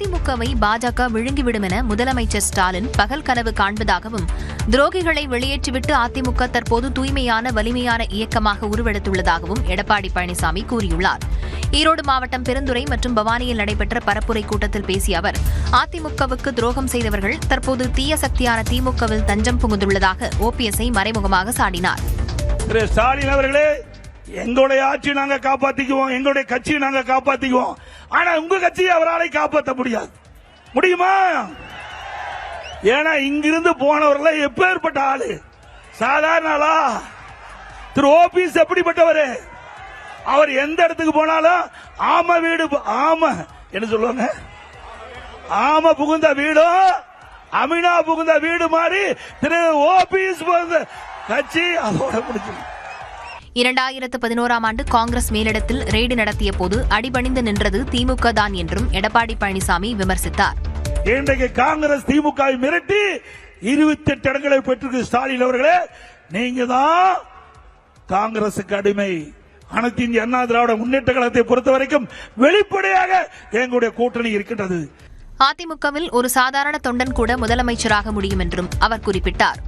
அதிமுகவை பாஜக விழுங்கிவிடும் என முதலமைச்சர் ஸ்டாலின் பகல் கனவு காண்பதாகவும், துரோகிகளை வெளியேற்றிவிட்டு அதிமுக தற்போது தூய்மையான வலிமையான இயக்கமாக உருவெடுத்துள்ளதாகவும் எடப்பாடி பழனிசாமி கூறியுள்ளார். ஈரோடு மாவட்டம் பெருந்துறை மற்றும் பவானியில் நடைபெற்ற பரப்புரை கூட்டத்தில் பேசிய அவர், அதிமுகவுக்கு துரோகம் செய்தவர்கள் தற்போது தீய சக்தியான திமுகவில் தஞ்சம் புகுந்துள்ளதாக ஓபிஎஸ்ஐ மறைமுகமாக சாடினார். ஸ்டாலின் அவர்களே, எங்களுடைய ஆட்சி நாங்க காப்பாத்திக்குவோம், எங்களுடைய கட்சியை நாங்க காப்பாத்திக்குவோம். ஆனா உங்க கட்சியை அவரால் காப்பாற்ற முடியாது. முடியுமா? ஏன்னா இங்கிருந்து போனவர்களை எப்பேற்பட்ட ஆளு, சாதாரண ஆளா? திரு ஓபிஎஸ் எப்படிப்பட்டவரு? அவர் எந்த இடத்துக்கு போனாலும் ஆம வீடு, ஆம என்ன சொல்லுவாங்க, ஆம புகுந்த வீடும் அமினா புகுந்த வீடு மாதிரி திரு ஓபிஎஸ் புகுந்த கட்சி அதோட முடிச்சு. 2011ஆம் ஆண்டு காங்கிரஸ் மேலிடத்தில் ரெய்டு நடத்திய போது அடிபணிந்து நின்றது திமுக தான் என்றும் எடப்பாடி பழனிசாமி விமர்சித்தார். இன்றைக்கு காங்கிரஸ் திமுகவை மிரட்டி 28 இடங்களை பெற்றிருக்கு. ஸ்டாலின் அவர்களே, நீங்க தான் காங்கிரசுக்கு அடிமை. அனைத்து இந்திய அண்ணா திராவிட முன்னேற்ற கழகத்தை பொறுத்த வரைக்கும் வெளிப்படையாக எங்களுடைய கூட்டணி இருக்கின்றது. அதிமுகவில் ஒரு சாதாரண தொண்டன் கூட முதலமைச்சராக முடியும் என்றும் அவர் குறிப்பிட்டார்.